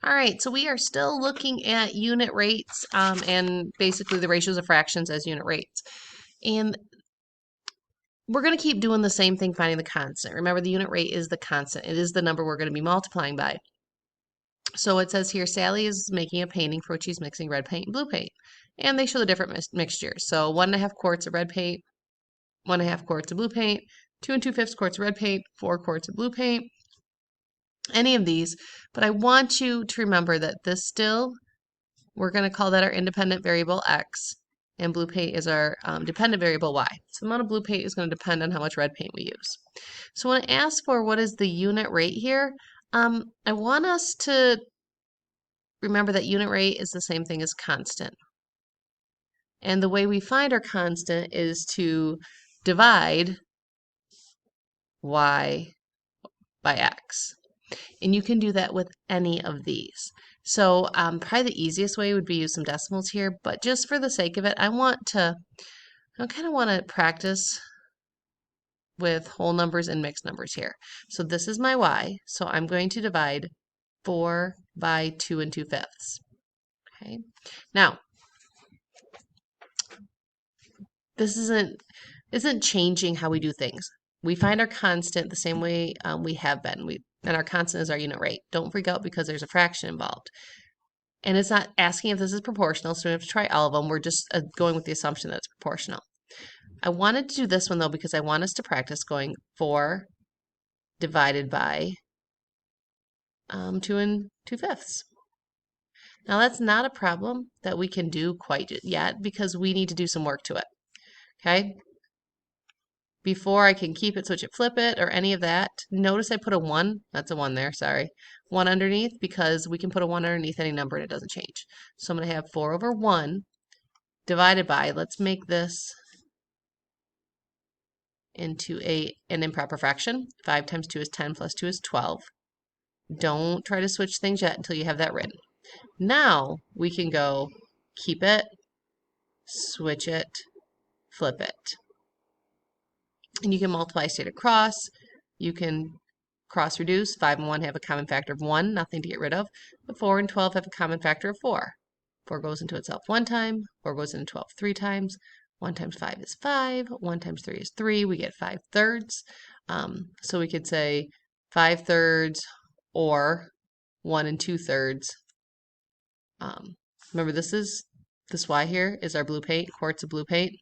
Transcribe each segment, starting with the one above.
All right, so we are still looking at unit rates and basically the ratios of fractions as unit rates. And we're going to keep doing the same thing, finding the constant. Remember, the unit rate is the constant. It is the number we're going to be multiplying by. So it says here, Sally is making a painting for which she's mixing red paint and blue paint. And they show the different mixtures. So 1.5 quarts of red paint, 1.5 quarts of blue paint, 2 2/5 quarts of red paint, 4 quarts of blue paint, any of these. But I want you to remember that this still, we're going to call that our independent variable x, and blue paint is our dependent variable y. So the amount of blue paint is going to depend on how much red paint we use. So when I ask for what is the unit rate here, I want us to remember that unit rate is the same thing as constant. And the way we find our constant is to divide y by x. And you can do that with any of these. So probably the easiest way would be use some decimals here, but just for the sake of it, I kind of want to practice with whole numbers and mixed numbers here. So this is my y, so I'm going to divide 4 by 2 2/5. Okay. Now, this isn't changing how we do things. We find our constant the same way we have been. And our constant is our unit rate. Don't freak out because there's a fraction involved. And it's not asking if this is proportional, so we have to try all of them. We're just going with the assumption that it's proportional. I wanted to do this one, though, because I want us to practice going 4 divided by 2 2/5. Now, that's not a problem that we can do quite yet because we need to do some work to it. Okay? Before I can keep it, switch it, flip it, or any of that, notice I put a 1. That's a 1 there, sorry. 1 underneath because we can put a 1 underneath any number and it doesn't change. So I'm going to have 4 over 1 divided by, let's make this into an improper fraction. 5 times 2 is 10 plus 2 is 12. Don't try to switch things yet until you have that written. Now we can go keep it, switch it, flip it. And you can multiply straight across. You can cross reduce. 5 and 1 have a common factor of 1, nothing to get rid of. But 4 and 12 have a common factor of 4. 4 goes into itself 1 time, 4 goes into 12 3 times. 1 times 5 is 5, 1 times 3 is 3, we get 5/3. So we could say 5/3 or 1 2/3. Remember this y here is our blue paint, quarts of blue paint,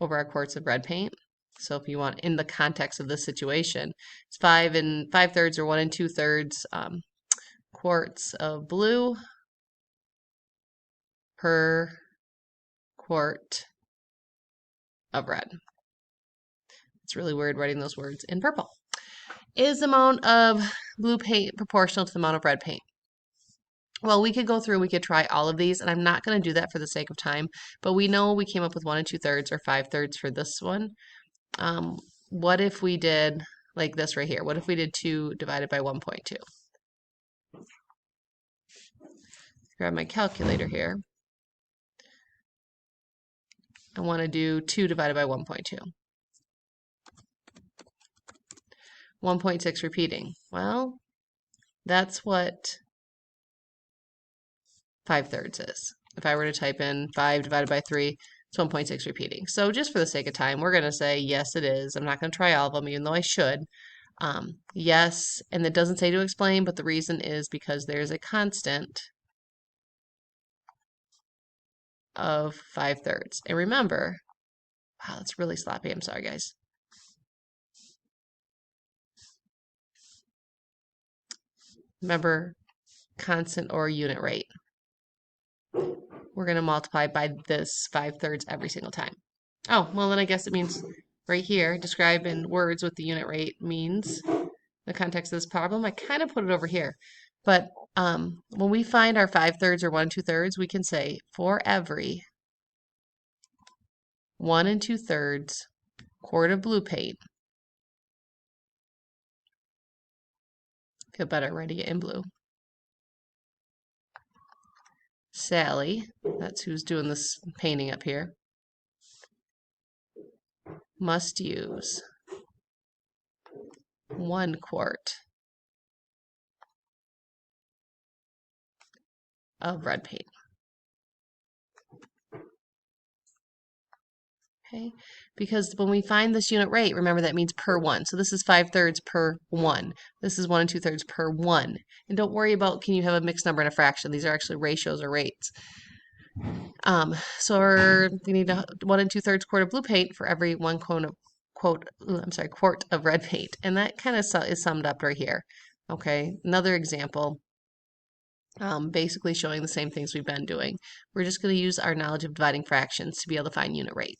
over our quarts of red paint. So if you want, in the context of this situation, it's 5 5/3 or 1 2/3 quarts of blue per quart of red. It's really weird writing those words in purple. Is the amount of blue paint proportional to the amount of red paint? Well, we could go through, we could try all of these, and I'm not going to do that for the sake of time, but we know we came up with 1 2/3 or 5/3 for this one. What if we did like this right here? What if we did 2 divided by 1.2? Grab my calculator here. I want to do 2 divided by 1.2. 1.6 repeating. Well, that's what 5/3 is. If I were to type in 5 divided by 3, it's 1.6 repeating. So just for the sake of time, we're going to say, yes, it is. I'm not going to try all of them, even though I should. Yes, and it doesn't say to explain, but the reason is because there's a constant of 5/3. And remember, wow, that's really sloppy. I'm sorry, guys. Remember, constant or unit rate. We're going to multiply by this 5/3 every single time. Oh, well, then I guess it means right here, describe in words what the unit rate means in the context of this problem. I kind of put it over here. But when we find our 5/3 or 1 2/3, we can say for every 1 2/3 quart of blue paint, feel better writing it in blue, Sally, that's who's doing this painting up here, must use 1 quart of red paint. Okay, because when we find this unit rate, remember that means per 1. So this is 5/3 per 1. This is 1 2/3 per 1. And don't worry about can you have a mixed number and a fraction. These are actually ratios or rates. So we need 1 2/3 quart of blue paint for every 1 quart of red paint. And that kind of is summed up right here. Okay, another example. Basically showing the same things we've been doing. We're just going to use our knowledge of dividing fractions to be able to find unit rate.